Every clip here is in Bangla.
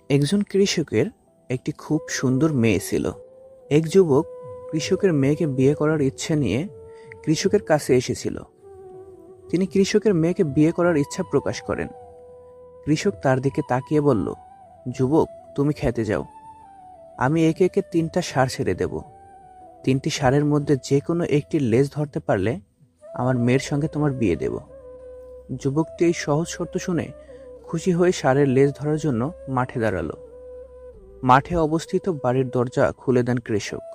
একজন কৃষকের একটি খুব সুন্দর মেয়ে ছিল। এক যুবক কৃষকের মেয়েকে বিয়ে করার ইচ্ছে নিয়ে কৃষকের কাছে এসেছিল। তিনি কৃষকের মেয়েকে বিয়ে করার ইচ্ছা প্রকাশ করেন। কৃষক তার দিকে তাকিয়ে বলল, যুবক, তুমি খেতে যাও, আমি একে একে 3টা ষাঁড় ছেড়ে দেব। 3টি ষাঁড়ের মধ্যে যে কোনো একটি লেজ ধরতে পারলে আমার মেয়ের সঙ্গে তোমার বিয়ে দেব। যুবকটি এই সহজ শর্ত শুনে খুশি হয়ে ষাঁড়ের লেজ ধরার জন্য মাঠে দাঁড়ালো। মাঠে অবস্থিত বাড়ির দরজা খুলে দেন কৃষক।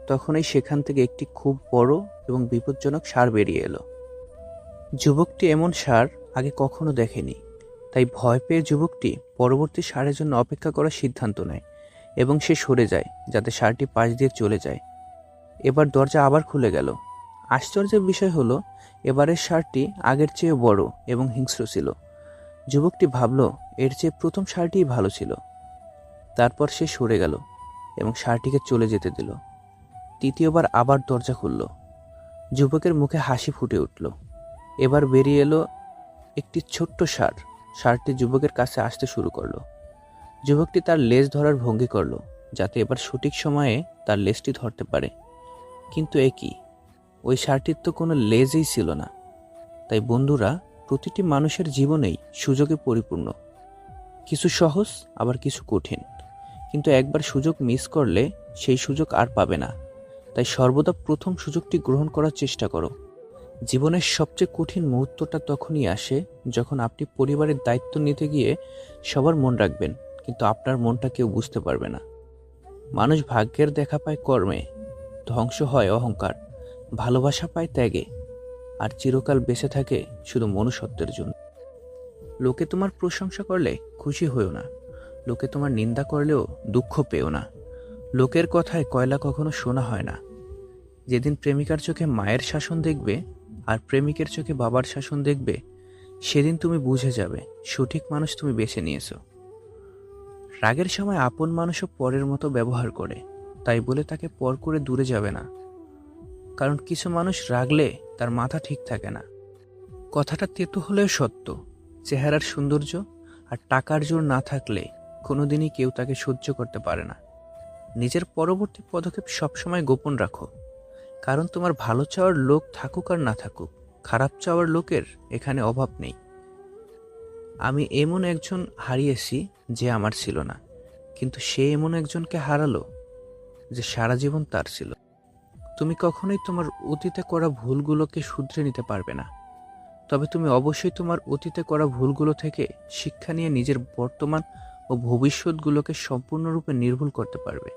তখনই সেখান থেকে একটি খুব বড় এবং বিপজ্জনক ষাঁড় বেরিয়ে এলো। যুবকটি এমন ষাঁড় আগে কখনো দেখেনি, তাই ভয় পেয়ে যুবকটি পরবর্তী ষাঁড়ের জন্য অপেক্ষা করার সিদ্ধান্ত নেয় এবং সে সরে যায় যাতে ষাঁড়টি পাশ দিয়ে চলে যায়। এবার দরজা আবার খুলে গেল। আশ্চর্যের বিষয় হলো, এবারের ষাঁড়টি আগের চেয়ে বড় এবং হিংস্র ছিল। যুবকটি ভাবল, এর চেয়ে প্রথম ষাঁড়টিই ভালো ছিল। তারপর সে সরে গেল এবং ষাঁড়টিকে চলে যেতে দিল। তৃতীয়বার আবার দরজা খুলল। যুবকের মুখে হাসি ফুটে উঠল। এবার বেরিয়ে এলো একটি ছোট্ট ষাঁড়। ষাঁড়টি যুবকের কাছে আসতে শুরু করলো। যুবকটি তার লেজ ধরার ভঙ্গি করলো যাতে এবার সঠিক সময়ে তার লেজটি ধরতে পারে। কিন্তু একই, ওই ষাঁড়টির তো কোনো লেজই ছিল না। তাই বন্ধুরা, প্রতিটি মানুষের জীবনেই সুযোগে পরিপূর্ণ। কিছু সহজ, আবার কিছু কঠিন। কিন্তু একবার সুযোগ মিস করলে সেই সুযোগ আর পাবে না। তাই সর্বদা প্রথম সুযোগটি গ্রহণ করার চেষ্টা করো। জীবনের সবচেয়ে কঠিন মুহূর্তটা তখনই আসে যখন আপনি পরিবারের দায়িত্ব নিতে গিয়ে সবার মন রাখবেন, কিন্তু আপনার মনটা কেউ বুঝতে পারবে না। মানুষ ভাগ্যের দেখা পায় কর্মে, ধ্বংস হয় অহংকার, ভালোবাসা পায় ত্যাগে, আর চিরকাল বেঁচে থাকে শুধু মনুষ্যত্বের জন্য। লোকে তোমার প্রশংসা করলে খুশি হইও না, লোকে তোমার নিন্দা করলেও দুঃখ পেও না। লোকের কথায় কয়লা কখনো শোনা হয় না। যেদিন প্রেমিকার চোখে মায়ের শাসন দেখবে আর প্রেমিকের চোখে বাবার শাসন দেখবে, সেদিন তুমি বুঝে যাবে সঠিক মানুষ তুমি বেছে নিয়েছো। রাগের সময় আপন মানুষও পরের মতো ব্যবহার করে, তাই বলে তাকে পর করে দূরে যাবে না। কারণ কিছু মানুষ রাগলে তার মাথা ঠিক থাকে না। কথাটা তেতো হলেও সত্য। চেহারার সৌন্দর্য আর টাকার জোর না থাকলে কোনোদিনই কেউ তাকে সহ্য করতে পারে না। নিজের পরবর্তী পদক্ষেপ সবসময় গোপন রাখো, কারণ তোমার ভালো চাওয়ার লোক থাকুক আর না থাকুক, খারাপ চাওয়ার লোকের এখানে অভাব নেই। আমি এমন একজন হারিয়েছি যে আমার ছিল না, কিন্তু সে এমন একজনকে হারালো যে সারা জীবন তার ছিল। তুমি কখনোই তোমার অতীতে করা ভুলগুলোকে শুধরে নিতে পারবে না, তবে তুমি অবশ্যই তোমার অতীতে করা ভুলগুলো থেকে শিক্ষা নিয়ে নিজের বর্তমান ও ভবিষ্যৎগুলোকে সম্পূর্ণরূপে নির্ভুল করতে পারবে।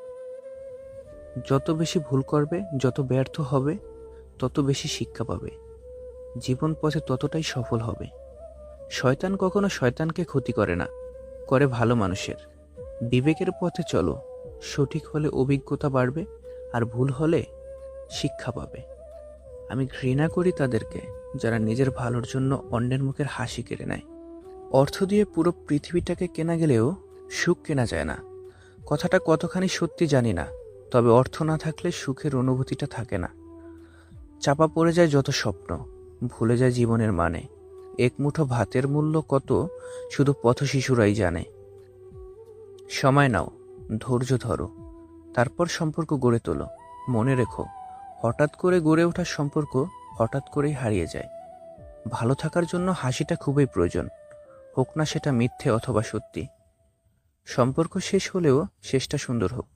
যত বেশি ভুল করবে, যত ব্যর্থ হবে, তত বেশি শিক্ষা পাবে। জীবন পথে ততটাই সফল হবে। শয়তান কখনো শয়তানকে ক্ষতি করে না, করে ভালো মানুষের। বিবেকের পথে চলো, সঠিক হলে অভিজ্ঞতা বাড়বে, আর ভুল হলে শিক্ষা পাবে। আমি ঘৃণা করি তাদেরকে যারা নিজের ভালোর জন্য অন্যের মুখের হাসি কেড়ে নেয়। অর্থ দিয়ে পুরো পৃথিবীটাকে কেনা গেলেও সুখ কেনা যায় না। কথাটা কতখানি সত্যি জানি না, তবে অর্থ না থাকলে সুখের অনুভূতিটা থাকে না। চাপা পড়ে যায় যত স্বপ্ন, ভুলে যায় জীবনের মানে। এক মুঠো ভাতের মূল্য কত শুধু পথশিশুরাই জানে। সময় নাও, ধৈর্য ধরো, তারপর সম্পর্ক গড়ে তোলো। মনে রেখো, হঠাৎ করে গড়ে ওঠা সম্পর্ক হঠাৎ করেই হারিয়ে যায়। ভালো থাকার জন্য হাসিটা খুবই প্রয়োজন, হোক না সেটা মিথ্যে অথবা সত্যি। সম্পর্ক শেষ হলেও শেষটা সুন্দর হোক,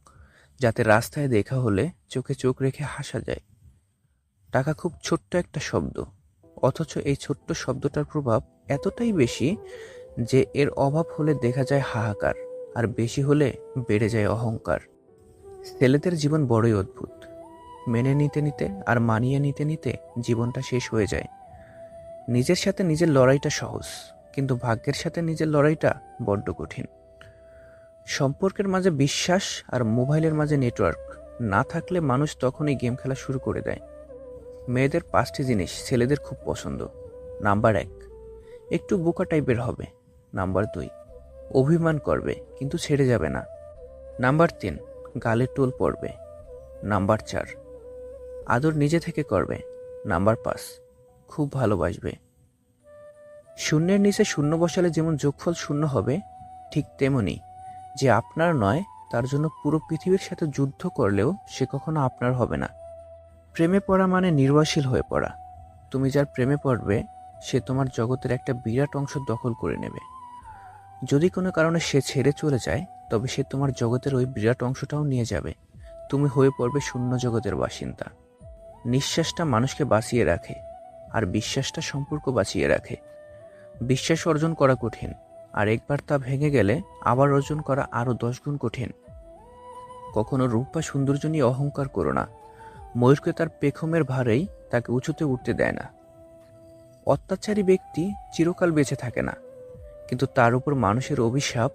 যাতে রাস্তায় দেখা হলে চোখে চোখ রেখে হাসা যায়। টাকা খুব ছোট্ট একটা শব্দ, অথচ এই ছোট্ট শব্দটার প্রভাব এতটাই বেশি যে এর অভাব হলে দেখা যায় হাহাকার, আর বেশি হলে বেড়ে যায় অহংকার। ছেলেদের জীবন বড়ই অদ্ভুত। মেনে নিতে নিতে আর মানিয়ে নিতে নিতে জীবনটা শেষ হয়ে যায়। নিজের সাথে নিজের লড়াইটা সহজ, কিন্তু ভাগ্যের সাথে নিজের লড়াইটা বড্ড কঠিন। সম্পর্কের মাঝে বিশ্বাস আর মোবাইলের মাঝে নেটওয়ার্ক না থাকলে মানুষ তখনই গেম খেলা শুরু করে দেয়। মেয়েদের 5টি জিনিস ছেলেদের খুব পছন্দ। নাম্বার 1, একটু বোকা টাইপের হবে। নাম্বার 2, অভিমান করবে কিন্তু ছেড়ে যাবে না। নাম্বার 3, গালে টোল পড়বে। নাম্বার 4, আদর নিজে থেকে করবে। নাম্বার 5, খুব ভালোবাসবে। শূন্যের নিচে শূন্য বসালে যেমন যোগফল শূন্য হবে, ঠিক তেমনি যে আপনার নয়, তার জন্য পুরো পৃথিবীর সাথে যুদ্ধ করলেও সে কখনো আপনার হবে না। প্রেমে পড়া মানে নির্ভরশীল হয়ে পড়া। তুমি যার প্রেমে পড়বে সে তোমার জগতের একটা বিরাট অংশ দখল করে নেবে। যদি কোনো কারণে সে ছেড়ে চলে যায়, তবে সে তোমার জগতের ওই বিরাট অংশটাও নিয়ে যাবে। তুমি হয়ে পড়বে শূন্য জগতের বাসিন্দা। নিঃশ্বাসটা মানুষকে বাঁচিয়ে রাখে, আর বিশ্বাসটা সম্পর্ক বাঁচিয়ে রাখে। বিশ্বাস অর্জন করা কঠিন, আর একবার তা ভেঙে গেলে আবার অর্জন করা আরও 10 গুণ কঠিন। কখনো রূপ বা সৌন্দর্য নিয়ে অহংকার করো না। ময়ূরকে তার পেখমের ভারেই তাকে উঁচুতে উঠতে দেয় না। অত্যাচারী ব্যক্তি চিরকাল বেঁচে থাকে না, কিন্তু তার উপর মানুষের অভিশাপ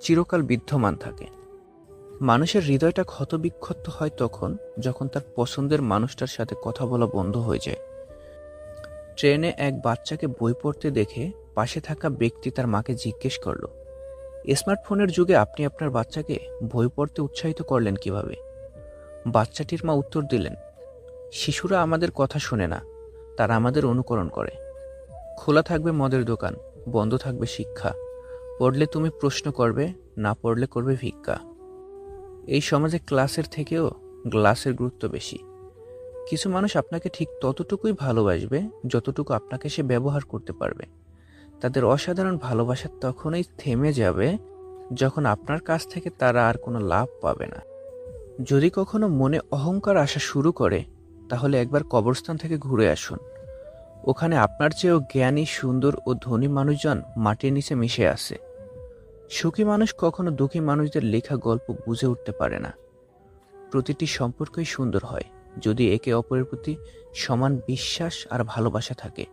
চিরকাল বিদ্যমান থাকে। মানুষের হৃদয়টা ক্ষতবিক্ষত হয় তখন, যখন তার পছন্দের মানুষটার সাথে কথা বলা বন্ধ হয়ে যায়। ট্রেনে এক বাচ্চাকে বই পড়তে দেখে পাশে থাকা ব্যক্তি তার মাকে জিজ্ঞেস করল, স্মার্টফোনের যুগে আপনি আপনার বাচ্চাকে বই পড়তে উৎসাহিত করলেন কিভাবে? বাচ্চাটির মা উত্তর দিলেন, শিশুরা আমাদের কথা শোনে না, তারা আমাদের অনুকরণ করে। খোলা থাকবে মদের দোকান, বন্ধ থাকবে শিক্ষা। পড়লে তুমি প্রশ্ন করবে, না পড়লে করবে ভিক্ষা। এই সমাজে ক্লাসের থেকেও গ্লাসের গুরুত্ব বেশি। কিছু মানুষ আপনাকে ঠিক ততটুকুই ভালোবাসবে যতটুকু আপনাকে সে ব্যবহার করতে পারবে। তাদের অসাধারণ ভালোবাসা তখনই থেমে যাবে যখন আপনার কাছ থেকে তারা আর কোনো লাভ পাবে না। যদি কখনো মনে অহংকার আসা শুরু করে, তাহলে একবার কবরস্থান থেকে ঘুরে আসুন। ওখানে আপনার চেয়েও জ্ঞানী, সুন্দর ও ধনী মানুষজন মাটির নিচে মিশে আছে। সুখী মানুষ কখনো দুঃখী মানুষদের লেখা গল্প বুঝে উঠতে পারে না। প্রতিটি সম্পর্কই সুন্দর হয় যদি একে অপরের প্রতি সমান বিশ্বাস আর ভালোবাসা থাকে।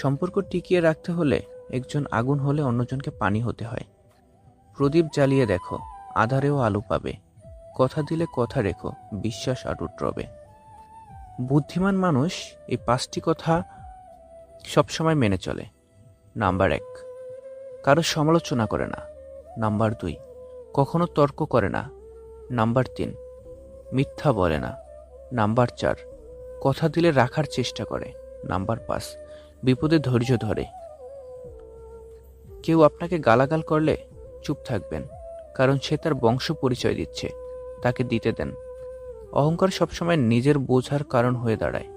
সম্পর্ক টিকিয়ে রাখতে হলে একজন আগুন হলে অন্যজনকে পানি হতে হয়। প্রদীপ জ্বালিয়ে দেখো, আধারেও আলো পাবে। কথা দিলে কথা রেখো, বিশ্বাস অটুট রবে। বুদ্ধিমান মানুষ এই 5টি কথা সবসময় মেনে চলে। নাম্বার 1, কারো সমালোচনা করে না। নাম্বার 2, কখনো তর্ক করে না। নাম্বার 3, মিথ্যা বলে না। নাম্বার 4, কথা দিলে রাখার চেষ্টা করে। নাম্বার 5, বিপদে ধৈর্য ধরে। কেউ আপনাকে গালাগাল করলে চুপ থাকবেন, কারণ সে তার বংশ পরিচয় দিচ্ছে, তাকে দিতে দেন। অহংকার সবসময় নিজের বোঝার কারণ হয়ে দাঁড়ায়।